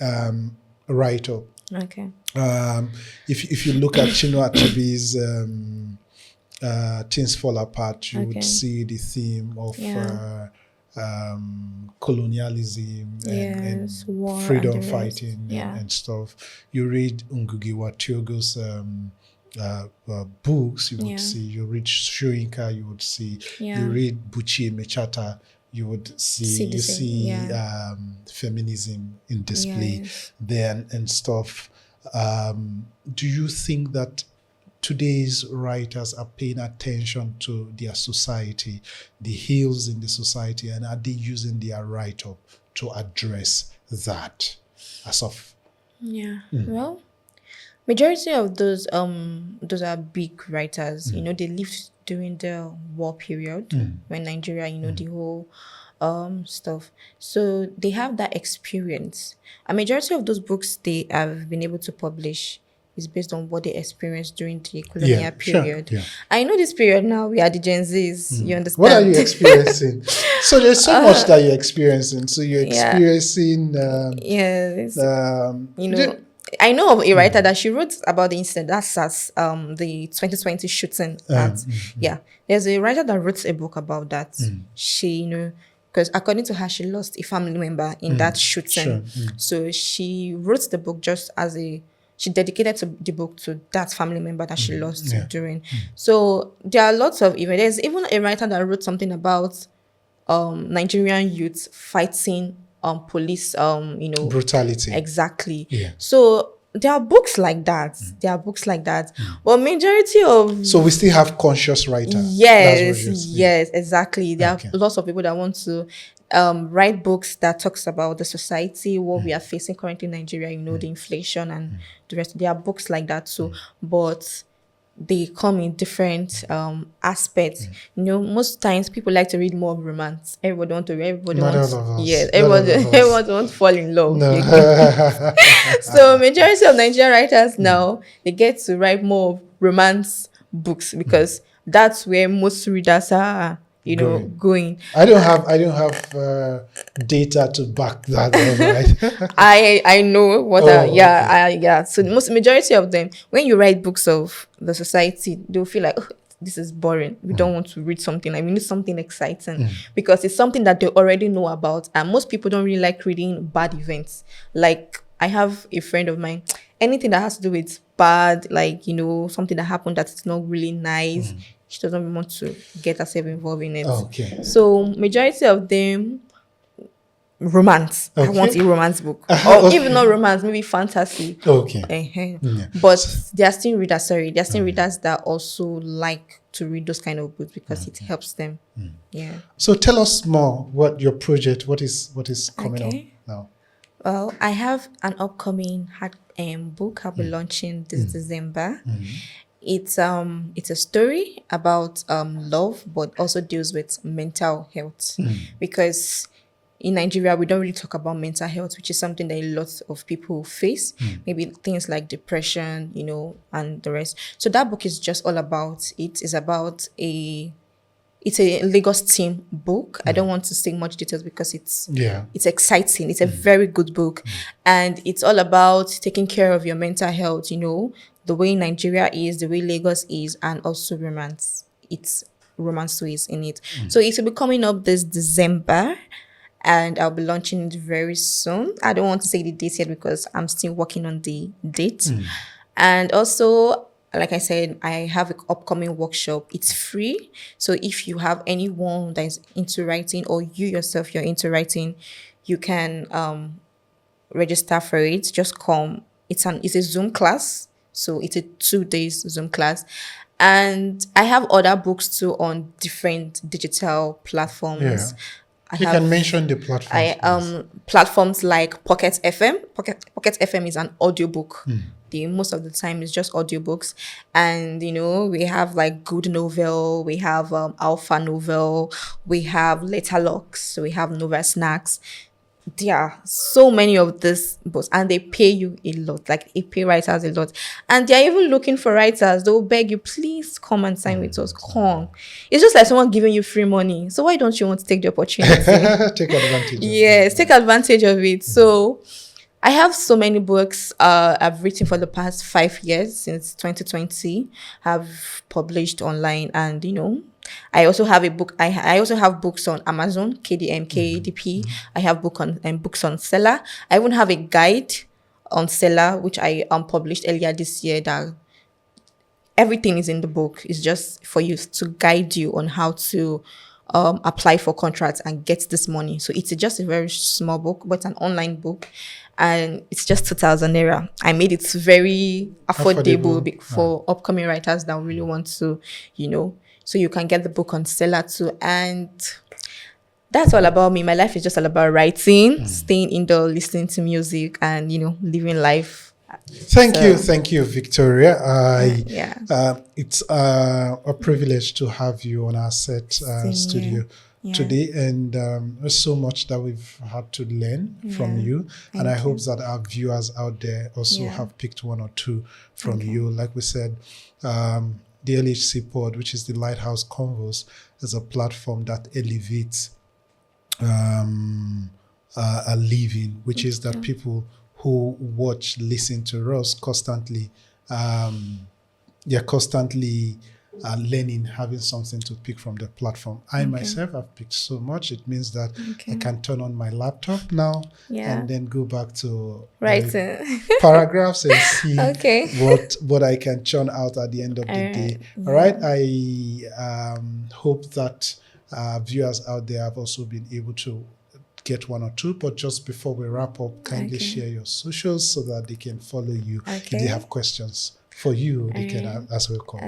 write-up. Okay. If you look at Chinua Achebe's Things Fall Apart, you Okay. would see the theme of Yeah. colonialism and Yes, war and freedom the rest. fighting Yeah. and stuff. You read Ngugi wa Thiong'o's books, you would Yeah. see. You read Shoyinka, you would see. Yeah. You read Buchi Mechata, you would see. the You same, see yeah. feminism in display Yes. there and stuff. Do you think that today's writers are paying attention to their society, the ills in the society, and are they using their write-up to address that as of Yeah. Well, majority of those are big writers. They lived during the war period when Nigeria, the whole stuff. So they have that experience. A majority of those books they have been able to publish is based on what they experienced during the colonial period. Yeah. I know this period now, we are the Gen Zs, you understand? What are you experiencing? So there's so much that you're experiencing. So you're Yeah. experiencing Yes. you I know of a writer that she wrote about the incident. That's SARS, the 2020 shooting. Yeah, there's a writer that wrote a book about that. She, because according to her, she lost a family member in that shooting. So she wrote the book just as she dedicated the book to that family member that she lost during. So there are lots of events. There's even a writer that wrote something about Nigerian youth fighting police brutality. Exactly. Yeah. So there are books like that. But majority of So we still have conscious writer. yes, That's what yes, exactly. There Okay. are lots of people that want to write books that talks about the society, what we are facing currently in Nigeria, the inflation and the rest. There are books like that too. But they come in different aspects. Most times people like to read more romance. Everybody want to read. Everybody Not wants. all of us. Yes, Not all of us. everyone wants to fall in love. No. So majority of Nigerian writers now they get to write more romance books because that's where most readers are. Going. I don't have data to back that up, right? I know what. Oh, yeah. So the most majority of them, when you write books of the society, they'll feel like, oh, this is boring. We don't want to read something like we need something exciting because it's something that they already know about, and most people don't really like reading bad events. Like I have a friend of mine, anything that has to do with bad, like something that happened that's not really nice. She doesn't want to get herself involved in it. Okay. So majority of them romance. I Okay. want a romance book. Or Okay. even not romance, maybe fantasy. Okay. Yeah. But there are still readers, there are still readers that also like to read those kind of books because it helps them. Yeah. So tell us more what your project, what is coming up Okay. now? Well, I have an upcoming book I'll be launching this December. It's a story about love, but also deals with mental health because in Nigeria we don't really talk about mental health, which is something that a lot of people face. Maybe things like depression, and the rest. So that book is just all about it. It's about it's a Lagos team book. I don't want to say much details because it's exciting. It's a very good book. And it's all about taking care of your mental health, the way Nigeria is, the way Lagos is, and also romance. It's romance ways in it. So it will be coming up this December, and I'll be launching it very soon. I don't want to say the date yet because I'm still working on the date. And also, like I said, I have an upcoming workshop. It's free. So if you have anyone that is into writing, or you yourself, you're into writing, you can register for it. Just come. It's a Zoom class. So it's a 2 days Zoom class. And I have other books too on different digital Yeah. platforms. I You have can mention the platforms, please. platforms like Pocket FM. Pocket FM is an audiobook. The most of the time is just audiobooks. And we have like Good Novel, we have Alpha Novel, we have Letterlocks, we have Nova Snacks. There are so many of these books, and they pay you a lot. Like, they pay writers a lot, and they're even looking for writers. They'll beg you, please come and sign with us. Come. It's just like someone giving you free money. So why don't you want to take the opportunity? Take advantage of Yes, it. take advantage of it. So I have so many books I've written for the past 5 years, since 2020. Have published online, and I also have a book. I also have books on Amazon, KDM, KDP. I have books on Seller. I even have a guide on Seller, which I published earlier this year. That everything is in the book. It's just for you to guide you on how to apply for contracts and get this money. So it's just a very small book, but it's an online book, and it's just 2,000 naira. I made it very affordable for upcoming writers that really want to, So you can get the book on Seller too. And that's all about me. My life is just all about writing, staying indoor, listening to music, and living life. Thank you, Victoria. It's a privilege to have you on our set studio today, and there's so much that we've had to learn from you, and I hope that our viewers out there also have picked one or two from you. Like we said, the LHCPod, which is the Lighthouse Convos, is a platform that elevates a living, which is that people who listen to us constantly, they're constantly learning, having something to pick from the platform. I myself have picked so much. It means that I can turn on my laptop now and then go back to writing paragraphs and see what I can churn out at the end of the day. All right. I hope that viewers out there have also been able to get one or two, but just before we wrap up, kindly share your socials so that they can follow you. If they have questions for you, they can as well call.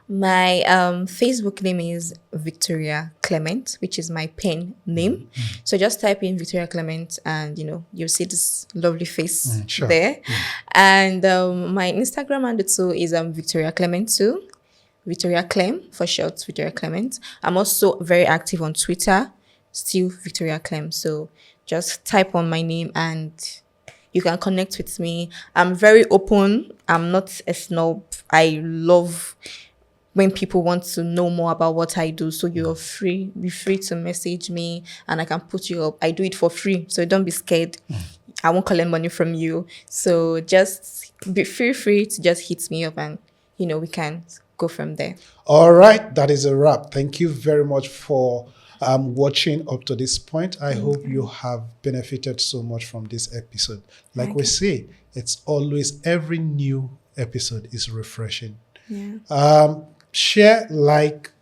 My Facebook name is Victoria Clement, which is my pen name. So just type in Victoria Clement, and you'll see this lovely face there. And my Instagram handle too is Victoria Clement too. Victoria Clem for short, Victoria Clement. I'm also very active on Twitter, still Victoria Clem. So just type on my name and you can connect with me. I'm very open. I'm not a snob. I love when people want to know more about what I do. So be free to message me, and I can put you up. I do it for free, so don't be scared. I won't collect money from you. So just feel free to just hit me up, and we can go from there. All right, that is a wrap. Thank you very much for watching up to this point. I hope you have benefited so much from this episode. Like we say, it's always, every new episode is refreshing. Share,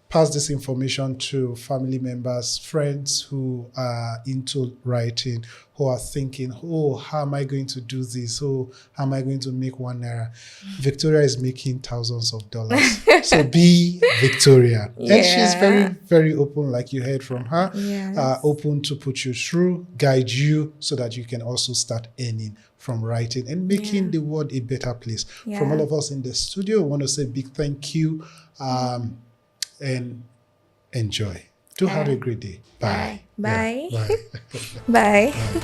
pass this information to family members, friends who are into writing, who are thinking, how am I going to do this? How am I going to make £1? Victoria is making thousands of dollars. So be Victoria. And she's very, very open, like you heard from her, open to put you through, guide you so that you can also start earning from writing and making the world a better place. From all of us in the studio, I want to say big thank you. And enjoy. Do have a great day. Bye. Bye. Bye. Bye. Bye.